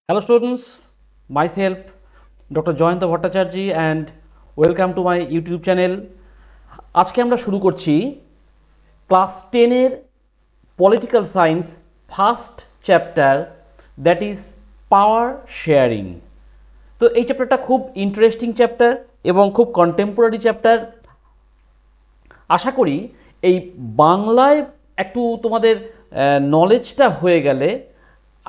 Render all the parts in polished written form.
Hello students, myself Dr. Joyanta Bhattacharjee and welcome to my YouTube channel. আজকে আমরা শুরু করছি ক্লাস 10 এর political science first chapter that is power sharing. তো এই চ্যাপ্টারটা খুব ইন্টারেস্টিং চ্যাপ্টার এবং খুব কন্টেম্পোরারি চ্যাপ্টার। আশা করি এই বাংলায় একটু তোমাদের নলেজটা হয়ে গেলে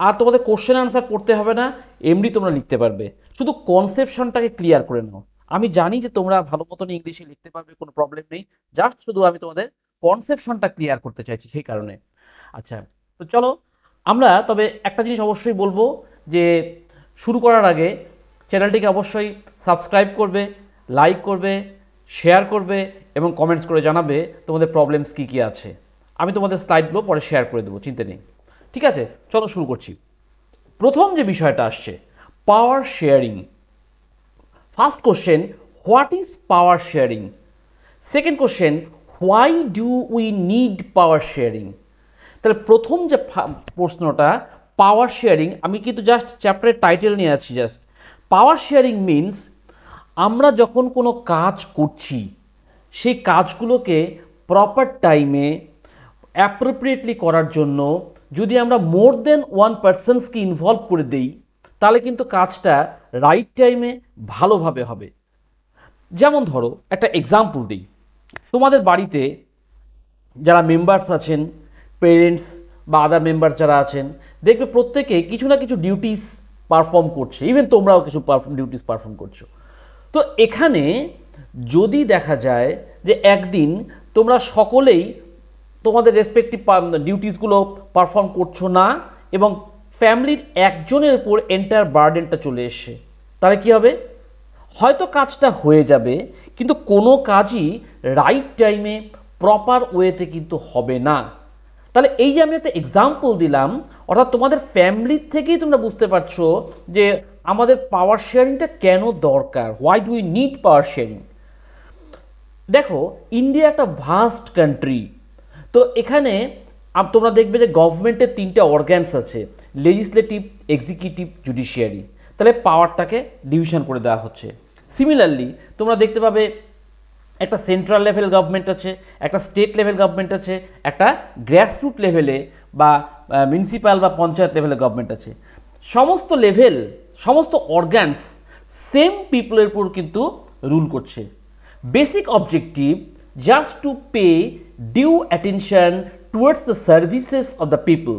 আর তোমাদের কোশ্চেন আনসার পড়তে হবে না, এমনি তোমরা লিখতে পারবে। শুধু কনসেপশনটাকে ক্লিয়ার করে নাও। আমি জানি যে তোমরা ভালো মতন ইংলিশে লিখতে পারবে, কোনো প্রবলেম নেই, জাস্ট শুধু আমি তোমাদের কনসেপশনটা ক্লিয়ার করতে চাইছি সেই কারণে। আচ্ছা, তো চলো আমরা তবে একটা জিনিস অবশ্যই বলবো যে শুরু করার আগে চ্যানেলটিকে অবশ্যই সাবস্ক্রাইব করবে, লাইক করবে, শেয়ার করবে এবং কমেন্টস করে জানাবে তোমাদের প্রবলেমস কী কী আছে। আমি তোমাদের স্লাইডগুলো পরে শেয়ার করে দেবো, চিন্তা নেই। ঠিক আছে, চলো শুরু করছি। প্রথম যে বিষয়টা আসছে power sharing. First question, what is power sharing? Second question, why do we need power sharing? তাহলে প্রথম যে প্রশ্নটা পাওয়ার শেয়ারিং, আমি কিন্তু জাস্ট চ্যাপ্টারের টাইটেল নিয়ে আছি। জাস্ট পাওয়ার শেয়ারিং মিনস আমরা যখন কোনো কাজ করছি সেই কাজগুলোকে প্রপার টাইমে অ্যাপ্রোপ্রিয়েটলি করার জন্য যদি আমরা মোর দেন ওয়ান পারসনসকে ইনভলভ করে দেই তাহলে কিন্তু কাজটা রাইট টাইমে ভালোভাবে হবে। যেমন ধরো একটা এক্সাম্পল দিই, তোমাদের বাড়িতে যারা মেম্বার্স আছেন, পেরেন্টস বা আদার মেম্বার্স যারা আছেন, দেখবে প্রত্যেকে কিছু না কিছু ডিউটিস পারফর্ম করছে, ইভেন তোমরাও কিছু ডিউটিস পারফর্ম করছো। তো এখানে যদি দেখা যায় যে একদিন তোমরা সকলেই তোমাদের রেসপেক্টিভ ডিউটিসগুলো পারফর্ম করছো না এবং ফ্যামিলির একজনের উপর এন্টায়ার বার্ডেনটা চলে এসছে, তাহলে কী হবে? হয়তো কাজটা হয়ে যাবে কিন্তু কোনো কাজই রাইট টাইমে প্রপার ওয়েতে কিন্তু হবে না। তাহলে এই যে আমি একটা এক্সাম্পল দিলাম, অর্থাৎ তোমাদের ফ্যামিলির থেকেই তোমরা বুঝতে পারছো যে আমাদের পাওয়ার শেয়ারিংটা কেন দরকার, why do we need power sharing. দেখো, ইন্ডিয়া একটা ভাস্ট কান্ট্রি। তো এখানে তোমরা দেখবে যে গভর্নমেন্টের তিনটে অর্গ্যানস আছে, লেজিসলেটিভ, এক্সিকিউটিভ, জুডিশিয়ারি। তাহলে পাওয়ারটাকে ডিভিশন করে দেওয়া হচ্ছে। সিমিলারলি তোমরা দেখতে পাবে একটা সেন্ট্রাল লেভেল গভর্নমেন্ট আছে, একটা স্টেট লেভেল গভর্নমেন্ট আছে, একটা গ্রাসরুট লেভেলে বা মিউনিসিপ্যাল বা পঞ্চায়েত লেভেলে গভর্নমেন্ট আছে। সমস্ত লেভেল, সমস্ত অর্গ্যানস সেম পিপলের উপর কিন্তু রুল করছে। Basic objective just to pay due attention towards the services of the people.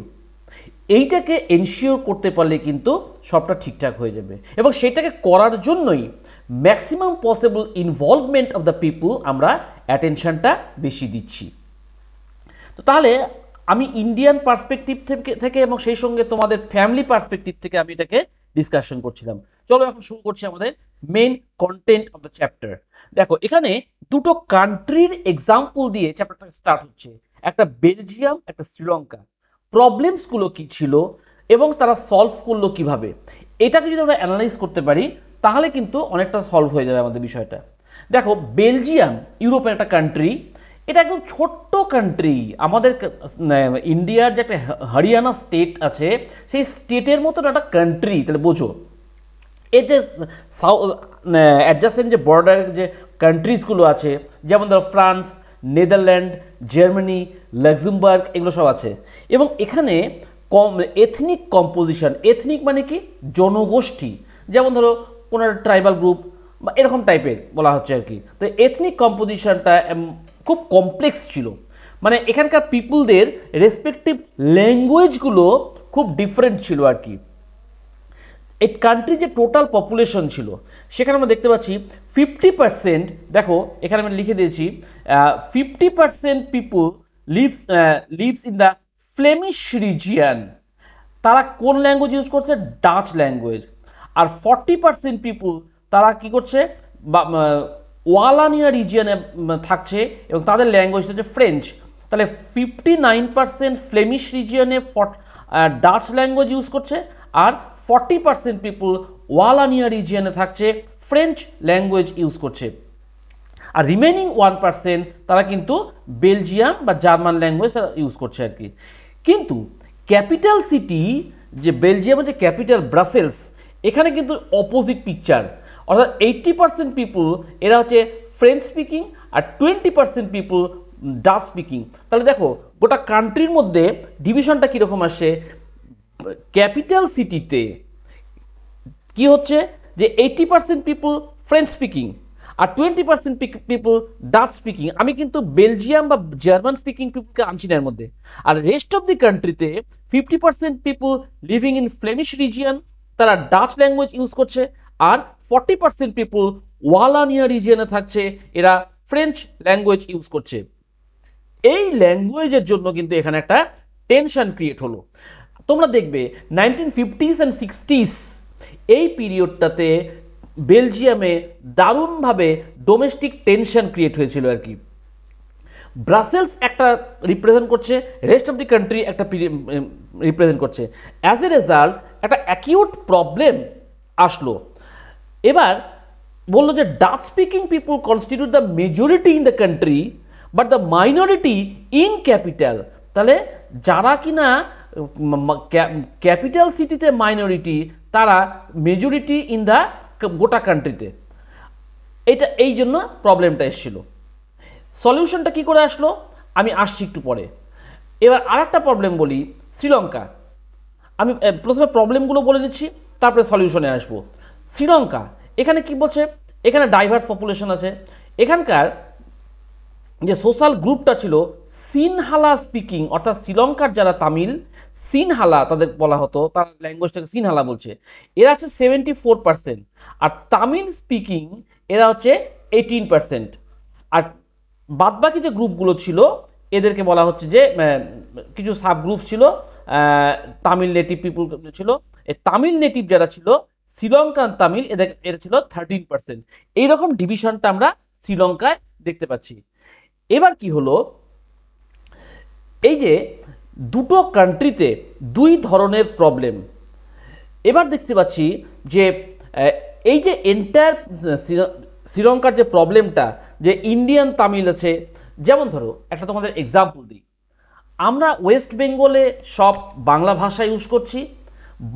এইটাকে এনশিওর করতে পারলে কিন্তু সবটা ঠিকঠাক হয়ে যাবে এবং সেটাকে করার জন্যই maximum possible involvement of the people আমরা অ্যাটেনশনটা বেশি দিচ্ছি। তো তাহলে আমি ইন্ডিয়ান পার্সপেক্টিভ থেকে এবং সেই সঙ্গে তোমাদের ফ্যামিলি পার্সপেক্টিভ থেকে আমি এটাকে ডিসকাশন করছিলাম। চলো এখন শুরু করছি আমাদের main content of the chapter. দেখো, এখানে দুটো কান্ট্রির এক্সাম্পল দিয়ে চ্যাপ্টারটা স্টার্ট হচ্ছে, একটা বেলজিয়াম, একটা শ্রীলঙ্কা। প্রবলেমসগুলো কী ছিল এবং তারা সলভ করলো কিভাবে, এটাকে যদি আমরা অ্যানালাইজ করতে পারি তাহলে কিন্তু অনেকটা সলভ হয়ে যাবে আমাদের বিষয়টা। দেখো, বেলজিয়াম ইউরোপের একটা কান্ট্রি, এটা একদম ছোট্ট কান্ট্রি। আমাদের ইন্ডিয়ার যে একটা হরিয়ানা স্টেট আছে সেই স্টেটের মতন একটা কান্ট্রি, তাহলে বোঝো এই যে অ্যাডজাসেন্ট যে বর্ডারের যে কান্ট্রিজগুলো আছে, যেমন ধরো ফ্রান্স, নেদারল্যান্ড, জার্মানি, লাক্সেমবার্গ, এগুলো সব আছে। এবং এখানে এথনিক কম্পোজিশন, এথনিক মানে কি, জনগোষ্ঠী, যেমন ধরো কোনো একটা ট্রাইবাল গ্রুপ বা এরকম টাইপের বলা হচ্ছে আর কি। তো এথনিক কম্পোজিশনটা খুব কমপ্লেক্স ছিল, মানে এখানকার পিপুলদের রেসপেক্টিভ ল্যাঙ্গুয়েজগুলো খুব ডিফারেন্ট ছিল আর কি। এই কান্ট্রি যে টোটাল পপুলেশন ছিল সেখানে আমরা দেখতে পাচ্ছি 50%, দেখো এখানে আমি লিখে দিয়েছি 50% people lives in the Flemish region. তারা কোন ল্যাঙ্গুয়েজ ইউজ করছে? Dutch language. আর 40% পিপুল তারা কি করছে? ওয়ালানিয়া রিজিয়ানে থাকছে এবং তাদের ল্যাঙ্গুয়েজটা হচ্ছে ফ্রেঞ্চ। তাহলে 59% ফ্লেমিশ রিজিয়ানে ডাচ ল্যাঙ্গুয়েজ ইউজ করছে আর 40% পিপুল ওয়ালানিয়া রিজিয়নে থাকছে, ফ্রেঞ্চ ল্যাঙ্গুয়েজ ইউজ করছে। আর রিমেনিং 1% তারা কিন্তু বেলজিয়াম বা জার্মান ল্যাঙ্গুয়েজ তারা ইউজ করছে আর কি। কিন্তু ক্যাপিটাল সিটি যে বেলজিয়ামের যে ক্যাপিটাল ব্রাসেলস, এখানে কিন্তু অপোজিট পিকচার, অর্থাৎ 80% পিপুল এরা হচ্ছে ফ্রেঞ্চ স্পিকিং আর 20% পিপুল ডাচ স্পিকিং। তাহলে দেখো গোটা কান্ট্রির মধ্যে ডিভিশনটা কীরকম আসছে, ক্যাপিটাল সিটিতে কি হচ্ছে যে 80% পিপুল ফ্রেঞ্চ স্পিকিং আর 20% পিপুল ডাচ স্পিকিং। আমি কিন্তু বেলজিয়াম বা জার্মান স্পিকিং পিপুলকে আনছি না এর মধ্যে। আর রেস্ট অফ দি কান্ট্রিতে 50% পিপুল লিভিং ইন ফ্লেমিশ রিজিয়ন, তারা ডাচ ল্যাঙ্গুয়েজ ইউজ করছে, আর 40% পিপুল ওয়ালানিয়া রিজিয়নে থাকছে, এরা ফ্রেঞ্চ ল্যাঙ্গুয়েজ ইউজ করছে। এই ল্যাঙ্গুয়েজের জন্য কিন্তু এখানে একটা টেনশন ক্রিয়েট হলো। তোমরা দেখবে 1950s অ্যান্ড 60s এই পিরিয়ডটাতে বেলজিয়ামে দারুণভাবে ডোমেস্টিক টেনশন ক্রিয়েট হয়েছিল আর কি। ব্রাসেলস একটা রিপ্রেজেন্ট করছে, রেস্ট অফ দি কান্ট্রি একটা রিপ্রেজেন্ট করছে। অ্যাজ এ রেজাল্ট একটা অ্যাকিউট প্রবলেম আসলো। এবার বললো যে Dutch speaking people constitute the majority in the country but the minority in capital. তাহলে যারা কিনা ক্যাপিটাল সিটিতে মাইনরিটি, তারা মেজরিটি ইন দ্য গোটা কান্ট্রিতে। এটা এই জন্য প্রবলেমটা এসেছিল। সলিউশনটা কি করে আসলো আমি আসছি একটু পরে। এবার আর একটা প্রবলেম বলি, শ্রীলঙ্কা। আমি প্রথমে প্রবলেমগুলো বলে দিচ্ছি, তারপরে সলিউশনে আসবো। শ্রীলঙ্কা এখানে কি বলছে, এখানে ডাইভার্স পপুলেশন আছে। এখানকার যে সোশ্যাল গ্রুপটা ছিল সিনহালা স্পিকিং, অর্থাৎ শ্রীলঙ্কার যারা তামিল, সিনহালা তাদের বলা হতো, তার ল্যাঙ্গুয়েজটাকে সিনহালা বলছে, এরা হচ্ছে 74%। আর তামিল স্পিকিং এরা হচ্ছে 18%। আর বাদবাকি যে গ্রুপগুলো ছিল এদেরকে বলা হচ্ছে যে কিছু সাব গ্রুপ ছিল, তামিল নেটিভ পিপুল ছিল। এই তামিল নেটিভ যারা ছিল শ্রীলঙ্কান তামিল, এরা ছিল 13%। এইরকম ডিভিশনটা আমরা শ্রীলঙ্কায় দেখতে পাচ্ছি। এবার কি হলো, এই যে দুটো কান্ট্রিতে দুই ধরনের প্রবলেম। এবার দেখতে পাচ্ছি যে এই যে এন্টায়ার শ্রীলঙ্কার যে প্রবলেমটা, যে ইন্ডিয়ান তামিল আছে, যেমন ধরো একটা তোমাদের এক্সাম্পল দিই, আমরা ওয়েস্ট বেঙ্গলে সব বাংলা ভাষা ইউজ করছি,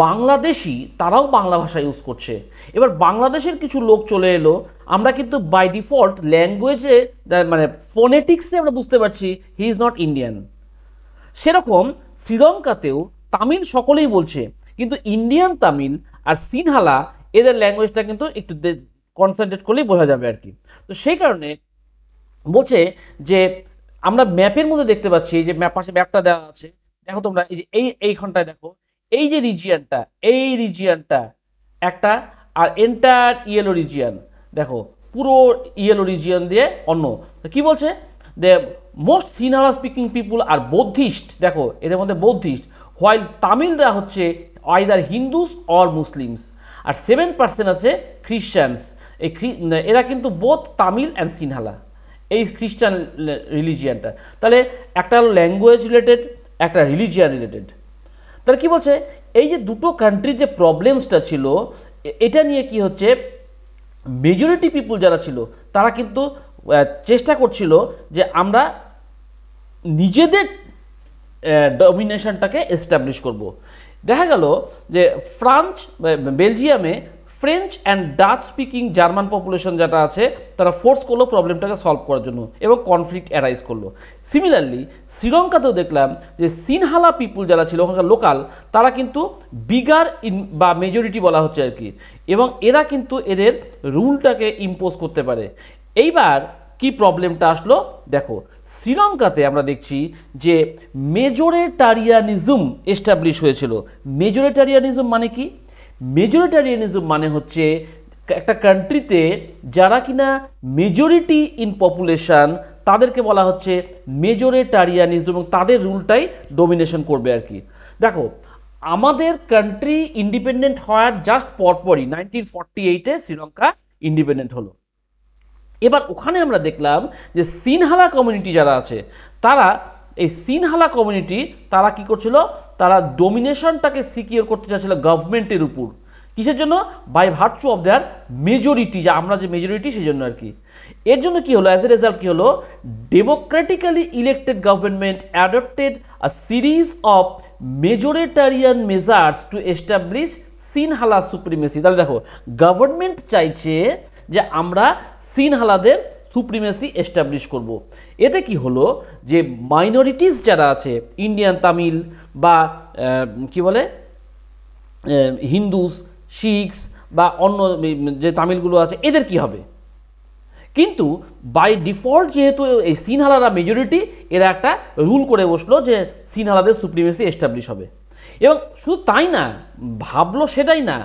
বাংলাদেশি তারাও বাংলা ভাষা ইউজ করছে। এবার বাংলাদেশের কিছু লোক চলে এলো, আমরা কিন্তু বাই ডিফল্ট ল্যাঙ্গুয়েজে মানে ফোনেটিক্সে আমরা বুঝতে পারছি হি ইজ নট ইন্ডিয়ান। সেরকম শ্রীলঙ্কাতেও তামিল সকলেই বলছে, কিন্তু ইন্ডিয়ান তামিল আর সিনহালা এদের ল্যাঙ্গুয়েজটা কিন্তু একটু কনসেন্ট্রেট করলেই বোঝা যাবে আর কি। তো সেই কারণে বলছে যে আমরা ম্যাপের মধ্যে দেখতে পাচ্ছি, যে পাশে ম্যাপটা দেওয়া আছে, দেখো তোমরা এই যে এইখানটায় দেখো, এই যে রিজিয়নটা, এই রিজিয়নটা একটা, আর এন্টায়ার ইয়েলো রিজিয়ন দেখো, পুরো ইয়েলো রিজিয়ন দিয়ে অন্য। কি বলছে, দে মোস্ট সিনহালা স্পিকিং পিপুল আর বৌদ্ধিস্ট, দেখো এদের মধ্যে বৌদ্ধিস্ট, হোয়াইল তামিলরা হচ্ছে আইদার হিন্দুস অর মুসলিমস, আর 7% আছে খ্রিশ্চানস। এই এরা কিন্তু বোথ তামিল অ্যান্ড সিনহালা, এই খ্রিস্টান রিলিজিয়ানটা। তাহলে একটা ল্যাঙ্গুয়েজ রিলেটেড, একটা রিলিজিয়ান রিলেটেড। তাহলে কি বলছে, এই যে দুটো কান্ট্রির যে প্রবলেমসটা ছিল, এটা নিয়ে কি হচ্ছে, মেজরিটি পিপুল যারা ছিল তারা কিন্তু চেষ্টা করছিল যে আমরা নিজেদের ডমিনেশনটাকে এস্টাবলিশ করব। দেখা গেল যে বেলজিয়ামে French and Dutch speaking German population যেটা আছে, তারা ফোর্স করলো প্রবলেমটাকে সলভ করার জন্য এবং কনফ্লিক্ট অ্যারাইজ করলো। সিমিলারলি শ্রীলঙ্কাতেও দেখলাম যে সিনহালা পিপুল যারা ছিল ওখানকার লোকাল, তারা কিন্তু বিগার বা মেজরিটি বলা হচ্ছে আর কি, এবং এরা কিন্তু এদের রুলটাকে ইম্পোজ করতে পারে। এইবার কি প্রবলেমটা আসলো দেখো, শ্রীলঙ্কাতে আমরা দেখছি যে মেজরিটারিয়ানিজম এস্টাবলিশ হয়েছিল। মেজরিটারিয়ানিজম মানে কি, মেজরিটারিয়ানিজম মানে হচ্ছে একটা কান্ট্রিতে যারা কিনা মেজরিটি ইন পপুলেশন, তাদেরকে বলা হচ্ছে মেজরিটারিয়ানিজম, এবং তাদের রুলটাই ডোমিনেশন করবে আর কি। দেখো আমাদের কান্ট্রি ইন্ডিপেন্ডেন্ট হওয়ার জাস্ট পরপরই 1948-এ শ্রীলঙ্কা ইন্ডিপেন্ডেন্ট হলো। এবার ওখানে আমরা দেখলাম যে সিনহালা কমিউনিটি যারা আছে, তারা এই সিনহালা কমিউনিটি তারা কি করছিল, তারা ডোমিনেশনটাকে সিকিউর করতে চাচ্ছিল গভর্নমেন্টের উপর। কিসের জন্য, by virtue of their majority, যে আমরা যে মেজরিটি সেই জন্য আর কি। এর জন্য কি হলো, অ্যাজ এ রেজাল্ট কি হলো, democratically elected government adopted a series of majoritarian measures to establish Sinhala supremacy. তাহলে দেখো, গভর্নমেন্ট চাইছে যে আমরা সিনহালাদের সুপ্রিমেসি এস্টাবলিশ করব। এতে কি হলো যে মাইনরিটিস যারা আছে, ইন্ডিয়ান তামিল বা কি বলে হিন্দুস, শিখস বা অন্য যে তামিলগুলো আছে, এদের কি হবে? কিন্তু বাই ডিফল্ট যেহেতু এই সিনহালারা মেজরিটি, এরা একটা রুল করে বসলো যে সিনহালাদের সুপ্রিমেসি এস্টাবলিশ হবে। এবং শুধু তাই না, ভাবলো সেটাই না,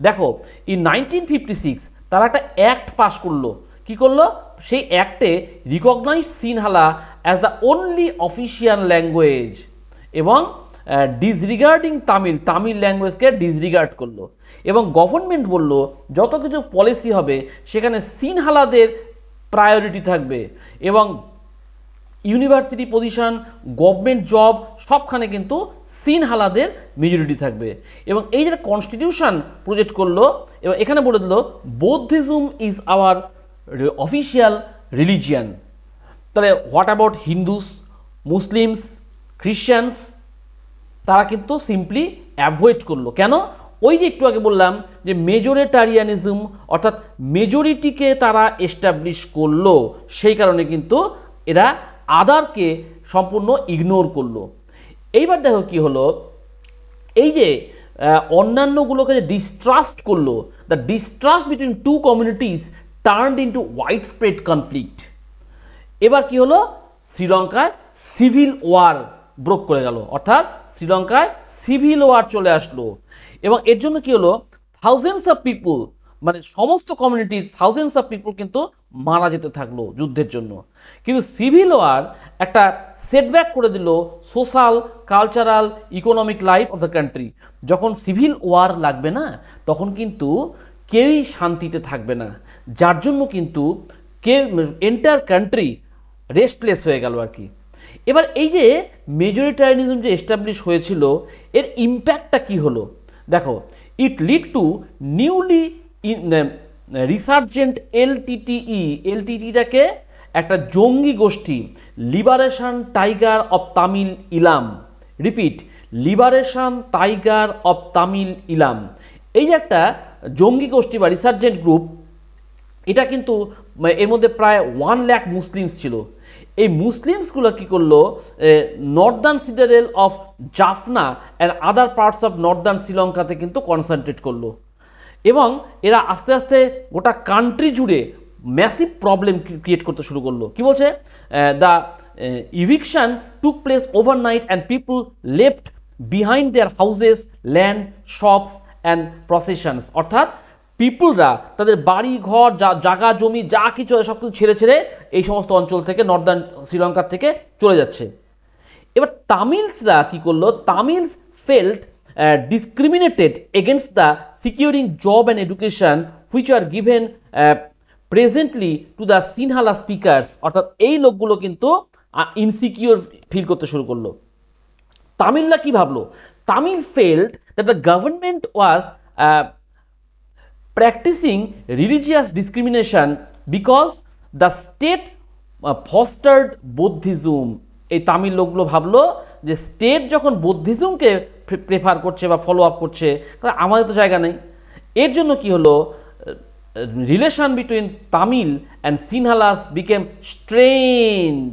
দেখো ইন 1956 তারা একটা অ্যাক্ট পাস করলো। কি করলো? সেই অ্যাক্টে recognize Sinhala as the only official language এবং ডিসরিগার্ডিং তামিল ল্যাঙ্গুয়েজকে ডিসরিগার্ড করলো। এবং গভর্নমেন্ট বলল যত কিছু পলিসি হবে সেখানে সিনহালাদের প্রায়োরিটি থাকবে এবং ইউনিভার্সিটি পজিশন, গভর্নমেন্ট জব সবখানে কিন্তু সিনহালাদের মেজরিটি থাকবে। এবং এই যে কনস্টিটিউশন প্রজেক্ট করলো, এবং এখানে বলে দিল বৌদ্ধিজম ইজ আওয়ার অফিসিয়াল রিলিজিয়ান। তাহলে হোয়াট অ্যাবাউট হিন্দুস, মুসলিমস, খ্রিশ্চানস? তারা কিন্তু সিম্পলি অ্যাভয়েড করলো। কেন? ওই যে একটু আগে বললাম যে মেজরিটারিয়ানিজম, অর্থাৎ মেজরিটিকে তারা এস্টাবলিশ করলো, সেই কারণে কিন্তু এরা আদারকে সম্পূর্ণ ইগনোর করলো। এইবার দেখো কি হলো, এই যে অন্যান্যগুলোকে যে ডিস্ট্রাস্ট করলো, the distrust between two communities turned into wide spread conflict. এবার কি হলো, শ্রীলঙ্কায় সিভিল ওয়ার ব্রোক করে গেল, অর্থাৎ শ্রীলঙ্কায় সিভিল ওয়ার চলে আসলো। এবং এর জন্য কি হলো, থাউজেন্ডস অফ পিপুল, মানে সমস্ত কমিউনিটির থাউজেন্ডস অফ পিপুল কিন্তু মারা যেতে থাকলো যুদ্ধের জন্য। কিন্তু সিভিল ওয়ার একটা সেটব্যাক করে দিল social, cultural, economic life of the country. যখন সিভিল ওয়ার লাগবে না, তখন কিন্তু কেউই শান্তিতে থাকবে না, যার জন্য কিন্তু এন্টায়ার কান্ট্রি রেস্টলেস হয়ে গেল আর কি। এবার এই যে মেজরিটারিয়ানিজম যে এস্টাবলিশ হয়েছিল, এর ইম্প্যাক্টটা কি হলো দেখো। It lead to newly resurgent এলটিটিটাকে একটা জঙ্গি গোষ্ঠী, liberation tiger of Tamil Eelam. Repeat, liberation tiger of Tamil Eelam. এই যে একটা জঙ্গি গোষ্ঠী বা রিসার্জেন্ট গ্রুপ, এটা কিন্তু এর মধ্যে প্রায় 1 লাখ মুসলিমস ছিল। এই মুসলিমসগুলো কী করলো, northern citadel of Jaffna and other parts of northern শ্রীলঙ্কাতে কিন্তু কনসেন্ট্রেট করলো। এবং এরা আস্তে আস্তে গোটা কান্ট্রি জুড়ে ম্যাসিভ প্রবলেম ক্রিয়েট করতে শুরু করলো। কি বলছে, the eviction took place overnight and people left behind their houses, land, shops and processions. অর্থাৎ পিপুলরা তাদের বাড়ি ঘর, জায়গা জমি যা কিছু সব কিছু ছেড়ে ছেড়ে এই সমস্ত অঞ্চল থেকে, নর্দার্ন শ্রীলঙ্কার থেকে চলে যাচ্ছে। এবার তামিলসরা কি করলো, তামিলস felt discriminated against the securing job and education which are given presently to the Sinhala speakers। অর্থাৎ এই লোকগুলো কিন্তু ইনসিকিউর ফিল করতে শুরু করলো। তামিলরা কি ভাবলো, Tamil felt that the government was practicing religious discrimination because the state fostered Buddhism। এই তামিল লোকগুলো ভাবলো যে স্টেট যখন বুদ্ধিজমকে প্রেফার করছে বা ফলো আপ করছে, তাহলে আমাদের তো জায়গা নেই। এর জন্য কি হলো, relation between Tamil and Sinhalas became strained,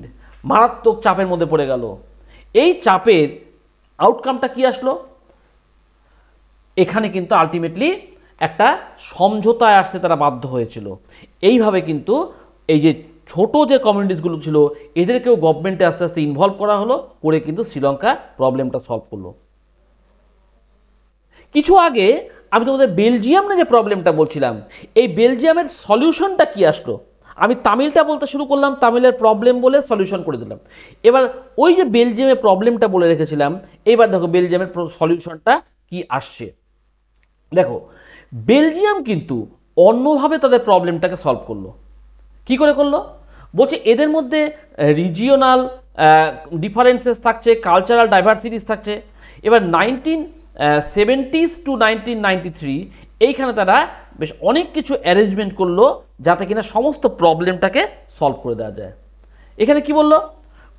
মারাত্মক চাপের মধ্যে পড়ে গেল। এই চাপের আউটকামটা কি আসলো, এখানে কিন্তু আলটিমেটলি একটা সমঝোতায় আসতে তারা বাধ্য হয়েছিল। এইভাবে কিন্তু এই যে ছোট যে কমিউনিটিসগুলো ছিল, এদেরকেও গভর্নমেন্টে আস্তে আস্তে ইনভলভ করা হলো, করে কিন্তু শ্রীলঙ্কা প্রবলেমটা সলভ করলো। কিছু আগে আমি তোমাদের বেলজিয়াম না যে প্রবলেমটা বলছিলাম, এই বেলজিয়ামের সলিউশনটা কি আসলো। আমি তামিলটা বলতে শুরু করলাম, তামিলের প্রবলেম বলে সলিউশন করে দিলাম। এবার ওই যে বেলজিয়ামের প্রবলেমটা বলে রেখেছিলাম, এবার দেখো বেলজিয়ামের সলিউশনটা কি আসছে। দেখো, বেলজিয়াম কিন্তু অন্যভাবে তাদের প্রবলেমটাকে সলভ করলো। কি করে করলো, বলছে এদের মধ্যে রিজিওনাল ডিফারেন্সেস থাকছে, কালচারাল ডাইভার্সিটিস থাকছে। এবার 1970s to 1993 এইখানে তারা বেশ অনেক কিছু অ্যারেঞ্জমেন্ট করলো যাতে কিনা সমস্ত প্রবলেমটাকে সলভ করে দেওয়া যায়। এখানে কি বললো,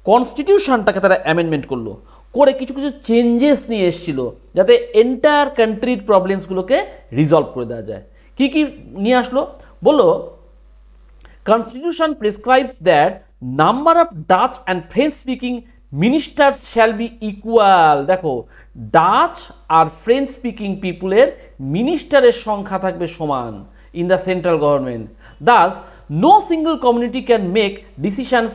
কনস্টিটিউশনটাকে তারা অ্যামেন্ডমেন্ট করলো। করে কিছু কিছু চেঞ্জেস নিয়ে এসেছিল যাতে এন্টায়ার কান্ট্রির প্রবলেমসগুলোকে রিজলভ করে দেওয়া যায়। কি কি নিয়ে আসলো বললো, Constitution prescribes that number of Dutch and French speaking ministers shall be equal। দেখো, ডাচ আর ফ্রেঞ্চ স্পিকিং পিপুলের মিনিস্টারের সংখ্যা থাকবে সমান in the central government. Thus no single community can make decisions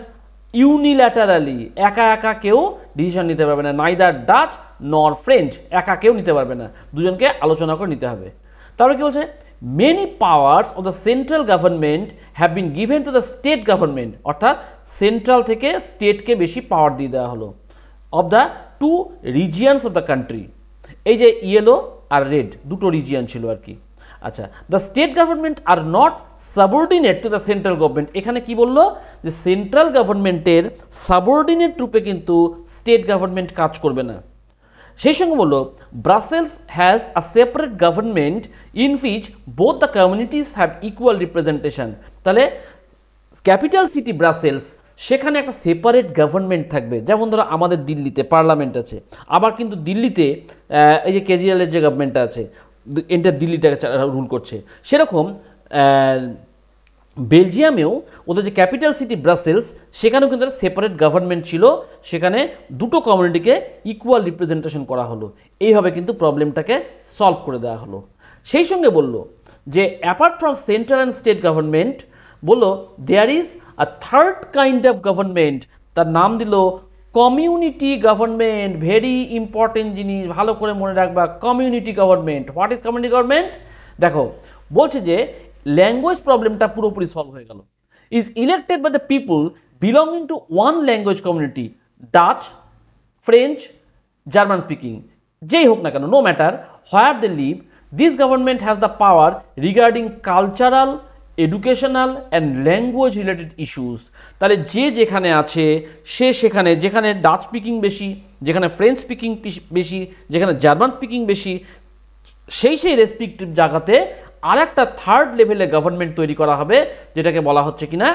unilaterally. একা একা কেউ ডিসিশন নিতে পারবে না, নাইদার ডাচ নর ফ্রেঞ্চ, একা কেউ নিতে পারবে না, দুজনকে আলোচনা করে নিতে হবে। তারপরে কি বলছে, many powers of the central government have been given to the state government, অর্থাৎ সেন্ট্রাল থেকে স্টেটকে বেশি পাওয়ার দিয়ে দেওয়া হলো, of the two regions of the country. এই যে ইয়েলো আর রেড দুটো রিজিয়ন ছিল আর কি। আচ্ছা, the state government are not subordinate to the central government. এখানে কি বললো, যে সেন্ট্রাল গভর্নমেন্টের সাবঅর্ডিনেট রূপে কিন্তু স্টেট গভর্নমেন্ট কাজ করবে না। সেই সঙ্গে বললো, Brussels has a separate government in which both the communities have equal representation. তাহলে ক্যাপিটাল সিটি ব্রাসেলস, সেখানে একটা সেপারেট গভর্নমেন্ট থাকবে, যেমন ধরো আমাদের দিল্লিতে পার্লামেন্ট আছে, আবার কিন্তু দিল্লিতে এই যে কেজরিওয়ালের যে গভর্নমেন্টটা আছে এন্টার দিল্লিটাকে রুল করছে, সেরকম বেলজিয়ামেও ওদের যে ক্যাপিটাল সিটি ব্রাসেলস, সেখানেও কিন্তু একটা সেপারেট গভর্নমেন্ট ছিল, সেখানে দুটো কমিউনিটিকে ইকুয়াল রিপ্রেজেন্টেশন করা হলো। এইভাবে কিন্তু প্রবলেমটাকে সলভ করে দেওয়া হলো। সেই সঙ্গে বলল যে apart from central and state government, বললো there is a third kind of government, তার নাম দিল কমিউনিটি গভর্নমেন্ট। ভেরি ইম্পর্টেন্ট জিনিস, ভালো করে মনে রাখবা, community government. What is community government? দেখো, বলছে যে ল্যাঙ্গুয়েজ প্রবলেমটা পুরোপুরি সলভ হয়ে গেল। Is elected by the people belonging to one language community, Dutch, French, German speaking, যেই হোক না কেন, no matter where they live, this government has the power regarding cultural, educational and language related issues. তাহলে যে যেখানে আছে, সে সেখানে, যেখানে ডাচ স্পিকিং বেশি, যেখানে ফ্রেঞ্চ স্পিকিং বেশি, যেখানে জার্মান স্পিকিং বেশি, সেই রেসপেক্টিভ জায়গাতে আর একটা থার্ড লেভেলে গভর্নমেন্ট তৈরি করা হবে, যেটাকে বলা হচ্ছে কিনা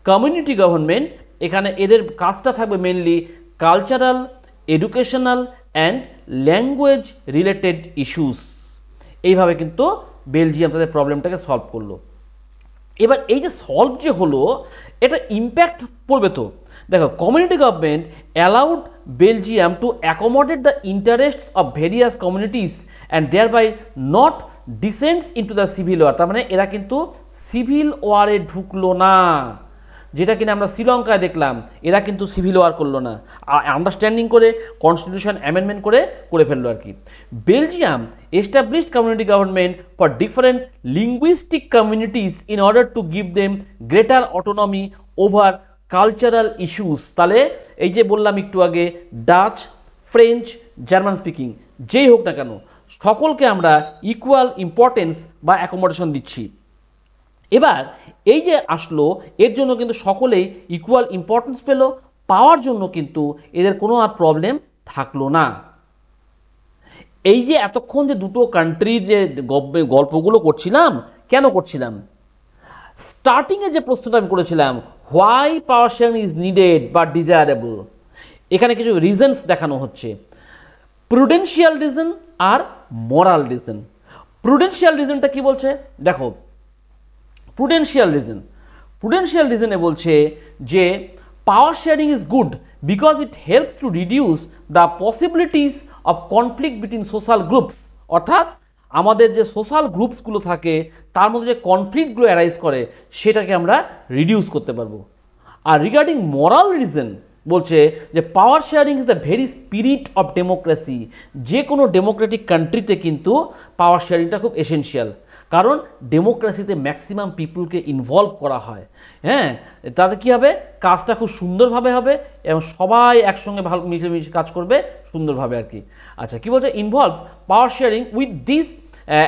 কমিউনিটি গভর্নমেন্ট। এখানে এদের কাজটা থাকবে mainly cultural, educational and language related issues. এইভাবে কিন্তু বেলজিয়াম তাদের প্রবলেমটাকে সলভ করলো। এবার এই যে সলভ যে হলো, এটা ইম্প্যাক্ট পড়বে তো। দেখো, community government allowed Belgium to accommodate the interests of various communities and thereby not descends into the civil war. তার মানে এরা কিন্তু সিভিল ওয়ারে ঢুকলো না, যেটা কিনা আমরা শ্রীলঙ্কায় দেখলাম, এরা কিন্তু সিভিল ওয়ার করলো না, আন্ডারস্ট্যান্ডিং করে কনস্টিটিউশন অ্যামেন্ডমেন্ট করে ফেললো আর কি। Belgium established community government for different linguistic communities in order to give them greater autonomy over cultural issues. তাহলে এই যে বললাম একটু আগে, ডাচ, ফ্রেঞ্চ, জার্মান স্পিকিং, যেই হোক না কেন, সকলকে আমরা ইকুয়াল ইম্পর্টেন্স বা অ্যাকোমোডেশন দিচ্ছি। এবার এই যে আসলো, এর জন্য কিন্তু সকলেই ইকুয়াল ইম্পর্টেন্স পেল, পাওয়ার জন্য কিন্তু এদের কোনো আর প্রবলেম থাকলো না। এই যে এতক্ষণ যে দুটো কান্ট্রির যে গল্পগুলো করছিলাম, কেন করছিলাম? স্টার্টিংয়ে যে প্রশ্নটা আমি করেছিলাম, why power sharing is needed বা ডিজায়ারেবল, এখানে কিছু রিজনস দেখানো হচ্ছে, প্রুডেন্সিয়াল রিজন আর মোরাল রিজন। প্রুডেন্সিয়াল রিজনটা কি বলছে? দেখো, প্রুডেন্সিয়াল রিজনে বলছে যে power sharing is good because it helps to reduce the possibilities of conflict between social groups. অর্থাৎ আমাদের যে সোশ্যাল গ্রুপসগুলো থাকে তার মধ্যে যে কনফ্লিক্টগুলো অ্যারাইজ করে, সেটাকে আমরা রিডিউস করতে পারবো। আর রিগার্ডিং মোরাল রিজন বলছে যে power sharing is the very spirit of democracy. যে কোনো ডেমোক্রেটিক কান্ট্রিতে কিন্তু পাওয়ার শেয়ারিংটা খুব এসেনশিয়াল, কারণ ডেমোক্রেসিতে ম্যাক্সিমাম পিপুলকে ইনভলভ করা হয়। হ্যাঁ, তাতে কী হবে, কাজটা খুব সুন্দরভাবে হবে এবং সবাই একসঙ্গে ভালো মিলেমিশে কাজ করবে সুন্দরভাবে আর কি। আচ্ছা, কী বলছে, involve power sharing with this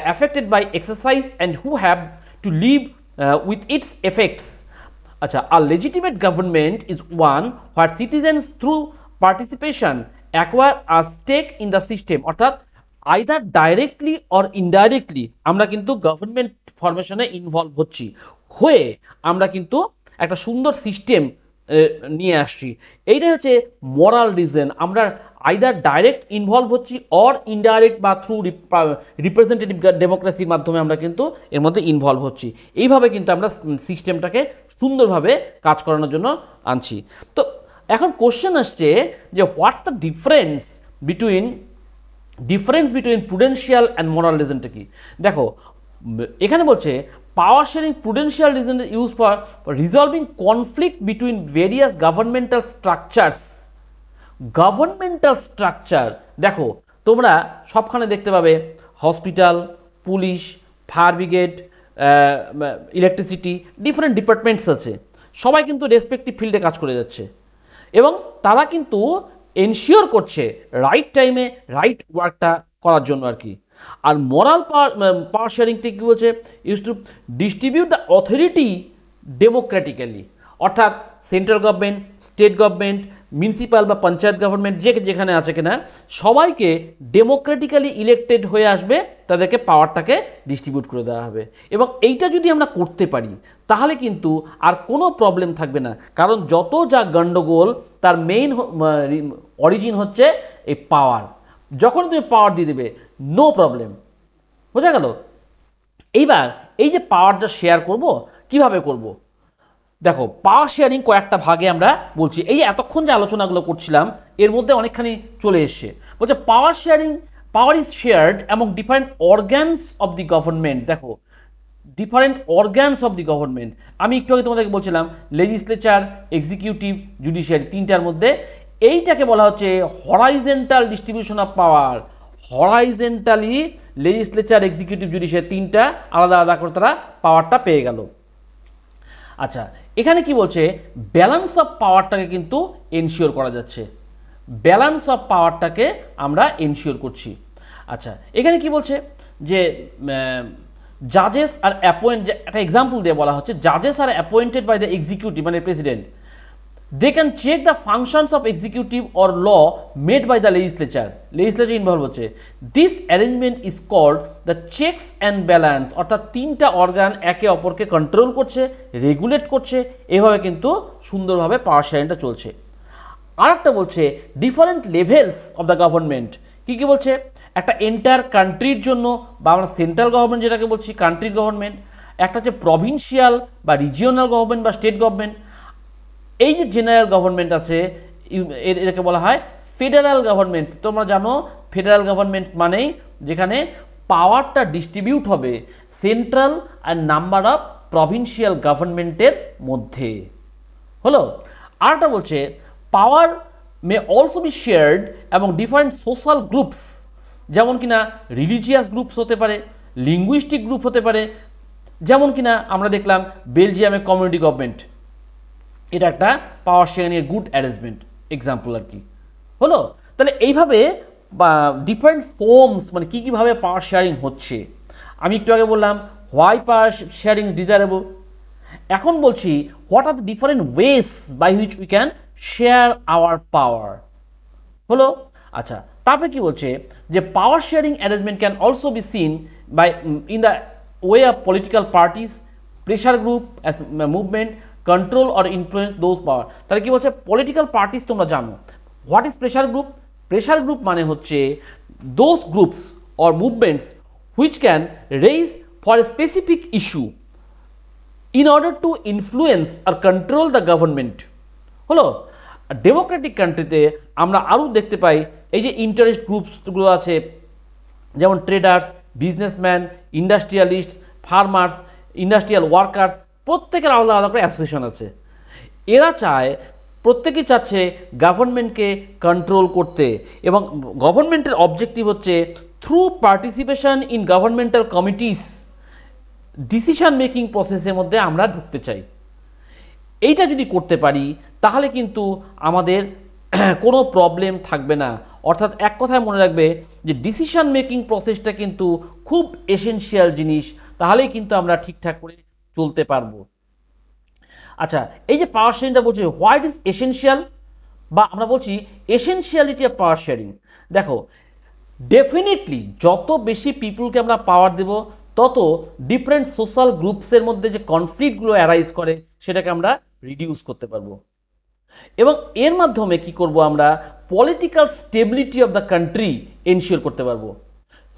affected by exercise and who have to live with its effects. আচ্ছা, a legitimate government is one where citizens through participation acquire a stake in the system. অর্থাৎ either directly or indirectly আমরা কিন্তু government ফরমেশনে involve হচ্ছি, হয়ে আমরা কিন্তু একটা সুন্দর সিস্টেম নিয়ে আসছি। এইটাই হচ্ছে moral reason. Either direct involve হচ্ছি অর ইনডাইরেক্ট বা থ্রু রিপ্রেজেন্টেটিভ ডেমোক্রেসির মাধ্যমে আমরা কিন্তু এর মধ্যে ইনভলভ হচ্ছি। এইভাবে কিন্তু আমরা সিস্টেমটাকে সুন্দরভাবে কাজ করানোর জন্য আনছি। তো এখন কোশ্চেন আসছে যে what's the difference between prudential and moral রিজনটা কি। দেখো এখানে বলছে power sharing prudential reason use for resolving conflict between various governmental structure. দেখো তোমরা সবখানে দেখতে পাবে hospital, police, fire brigade, electricity, different departments আছে, সবাই কিন্তু রেসপেক্টিভ ফিল্ডে কাজ করে যাচ্ছে এবং তারা কিন্তু এনশিওর করছে রাইট টাইমে রাইট ওয়ার্কটা করার জন্য আর কি। আর মোরাল পাওয়ার শেয়ারিংটা কী বলছে, use to distribute the authority democratically, অর্থাৎ central government, state government, municipal বা পঞ্চায়েত গভর্নমেন্ট যেখানে আছে কিনা সবাইকে ডেমোক্রেটিক্যালি ইলেক্টেড হয়ে আসবে, তাদেরকে পাওয়ারটাকে ডিস্ট্রিবিউট করে দেওয়া হবে। এবং এইটা যদি আমরা করতে পারি তাহলে কিন্তু আর কোনো প্রবলেম থাকবে না, কারণ যত যা গণ্ডগোল তার মেইন অরিজিন হচ্ছে এই পাওয়ার। যখন তুমি পাওয়ার দিয়ে দেবে নো প্রবলেম, বোঝা গেল। এইবার এই যে পাওয়ারটা শেয়ার করব কিভাবে করব, দেখো পাওয়ার শেয়ারিং কয়েকটা ভাগে আমরা বলছি। এই যে এতক্ষণ যে আলোচনাগুলো করছিলাম এর মধ্যে অনেকখানি চলে এসছে। বলছে power is shared among different organs of the government. দেখো different organs of the government, আমি একটু আগে তোমাদেরকে বলছিলাম লেজিসলেচার, এক্সিকিউটিভ, জুডিশিয়ারি, তিনটার মধ্যে এইটাকে বলা হচ্ছে horizontal distribution of power. Horizontally legislature, executive, judiciary তিনটা আলাদা আলাদা করে তারা পাওয়ারটা পেয়ে গেল। আচ্ছা এখানে কি বলছে, ব্যালেন্স অফ পাওয়ারটাকে কিন্তু এনশিওর করা যাচ্ছে, ব্যালেন্স অফ পাওয়ারটাকে আমরা এনশিওর করছি। আচ্ছা এখানে কি বলছে যে জাজেস আর অ্যাপয়েন্ট, একটা এক্সাম্পল দিয়ে বলা হচ্ছে জাজেস are appointed by the executive মানে president, they can check the functions of executive or law made by the legislature involve হচ্ছে। This arrangement is called the checks and balance, অর্থাৎ তিনটা অর্গান একে অপরকে কন্ট্রোল করছে, রেগুলেট করছে, এভাবে কিন্তু সুন্দরভাবে পাওয়ার শেয়ারিংটা চলছে। আর একটা বলছে different levels of the government, কী কী বলছে, একটা এন্টায়ার কান্ট্রির জন্য বা আমরা সেন্ট্রাল গভর্নমেন্ট যেটাকে বলছি কান্ট্রির গভর্নমেন্ট, একটা হচ্ছে প্রভিন্সিয়াল বা রিজিওনাল গভর্নমেন্ট বা স্টেট গভর্নমেন্ট, এই যে জেনারেল গভর্নমেন্ট আছে এটাকে বলা হয় ফেডারেল গভর্নমেন্ট। তোমরা জানো ফেডারেল গভর্নমেন্ট মানেই যেখানে পাওয়ারটা ডিস্ট্রিবিউট হবে সেন্ট্রাল আর নাম্বার অফ প্রভিন্সিয়াল গভর্নমেন্টের মধ্যে, হলো। আরেকটা বলছে power may also be shared এবং ডিফারেন্ট সোশ্যাল গ্রুপস, যেমন কিনা রিলিজিয়াস গ্রুপস হতে পারে, লিঙ্গুইস্টিক গ্রুপ হতে পারে, যেমন কিনা আমরা দেখলাম বেলজিয়ামে কমিউনিটি গভর্নমেন্ট, এটা একটা পাওয়ার শেয়ারিংয়ের গুড অ্যারেঞ্জমেন্ট এক্সাম্পল আর কি, হলো। তাহলে এইভাবে ডিফারেন্ট ফর্মস মানে কী কীভাবে পাওয়ার শেয়ারিং হচ্ছে। আমি একটু আগে বললাম why power sharing is desirable, এখন বলছি what are the different ways by which we can share our power, হলো। আচ্ছা তারপরে কি বলছে যে power sharing arrangement can also be seen by in the way of political parties, pressure group as movement, control or influence those power. তাহলে কি বলছে political parties তোমরা জানো, what is pressure group, pressure group মানে হচ্ছে those groups or movements which can raise for a specific issue in order to influence or control the government, হলো। Democratic কান্ট্রিতে আমরা আরও দেখতে পাই এই যে ইন্টারেস্ট গ্রুপসগুলো আছে, যেমন traders, businessman, industrialist, farmers, industrial workers, প্রত্যেকের আলাদা আলাদা করে অ্যাসোসিয়েশন আছে। এরা চায়, প্রত্যেকেই চাচ্ছে গভর্নমেন্টকে কন্ট্রোল করতে, এবং গভর্নমেন্টের অবজেক্টিভ হচ্ছে through participation in governmental committees decision making প্রসেসের মধ্যে আমরা ঢুকতে চাই। এইটা যদি করতে পারি তাহলে কিন্তু আমাদের কোনো প্রবলেম থাকবে না। অর্থাৎ এক কথায় মনে রাখবে যে ডিসিশন মেকিং প্রসেসটা কিন্তু খুব এসেনশিয়াল জিনিস, তাহলেই কিন্তু আমরা ঠিকঠাক করে চলতে পারবো। আচ্ছা এই যে পাওয়ার শেয়ারিংটা বলছি হোয়াট ইজ এসেনশিয়াল, বা আমরা বলছি এসেনশিয়ালিটি অফ পাওয়ার শেয়ারিং। দেখো ডেফিনেটলি যত বেশি পিপুলকে আমরা পাওয়ার দেব তত ডিফারেন্ট সোশ্যাল গ্রুপসের মধ্যে যে কনফ্লিক্টগুলো অ্যারাইজ করে সেটাকে আমরা রিডিউস করতে পারবো, এবং এর মাধ্যমে কি করব আমরা political stability of the country ensure করতে পারবো।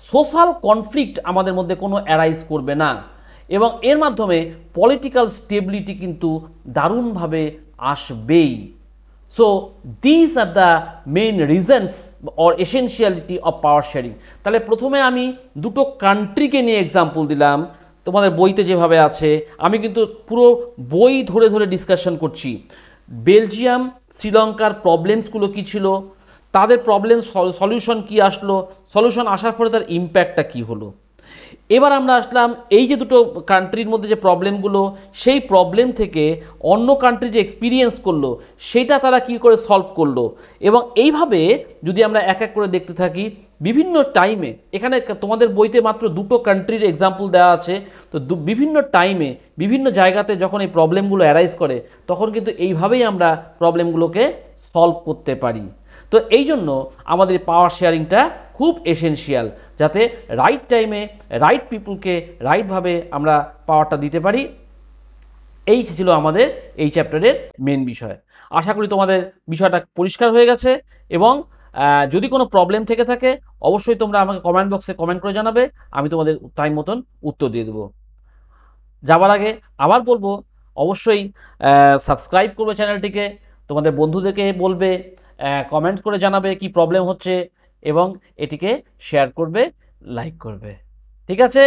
সোশ্যাল কনফ্লিক্ট আমাদের মধ্যে কোনো অ্যারাইজ করবে না এবং এর মাধ্যমে পলিটিক্যাল স্টেবিলিটি কিন্তু দারুণভাবে আসবেই। So this are the main reasons or essentiality of power sharing. তাহলে প্রথমে আমি দুটো কান্ট্রিকে নিয়ে এক্সাম্পল দিলাম, তোমাদের বইতে যেভাবে আছে, আমি কিন্তু পুরো বই ধরে ধরে ডিসকাশন করছি। বেলজিয়াম শ্রীলঙ্কার প্রবলেমসগুলো কী ছিল, তাদের প্রবলেম সলিউশন কি আসলো, সলিউশন আসার পরে তার ইম্প্যাক্টটা কী হলো। এবার আমরা আসলাম এই যে দুটো কান্ট্রির মধ্যে যে প্রবলেমগুলো, সেই প্রবলেম থেকে অন্য কান্ট্রি যে এক্সপিরিয়েন্স করলো সেটা তারা কি করে সলভ করলো। এবং এইভাবে যদি আমরা এক এক করে দেখতে থাকি বিভিন্ন টাইমে, এখানে তোমাদের বইতে মাত্র দুটো কান্ট্রির এক্সাম্পল দেওয়া আছে, তো বিভিন্ন টাইমে বিভিন্ন জায়গাতে যখন এই প্রবলেমগুলো অ্যারাইজ করে তখন কিন্তু এইভাবেই আমরা প্রবলেমগুলোকে সলভ করতে পারি। তো এই জন্য আমাদের পাওয়ার শেয়ারিংটা খুব এসেনশিয়াল, যাতে রাইট টাইমে রাইট পিপুলকে রাইটভাবে আমরা পাওয়ারটা দিতে পারি। এই ছিল আমাদের এই চ্যাপ্টারের মেন বিষয়। আশা করি তোমাদের বিষয়টা পরিষ্কার হয়ে গেছে এবং যদি কোনো প্রবলেম থেকে থাকে অবশ্যই তোমরা আমাকে কমেন্ট বক্সে কমেন্ট করে জানাবে, আমি তোমাদের টাইম মতন উত্তর দিয়ে দেবো। যাবার আগে আবার বলবো, অবশ্যই সাবস্ক্রাইব করবে চ্যানেলটিকে, তোমাদের বন্ধুদেরকে বলবে, কমেন্ট করে জানাবে কি প্রবলেম হচ্ছে এবং এটিকে শেয়ার করবে, লাইক করবে। ঠিক আছে?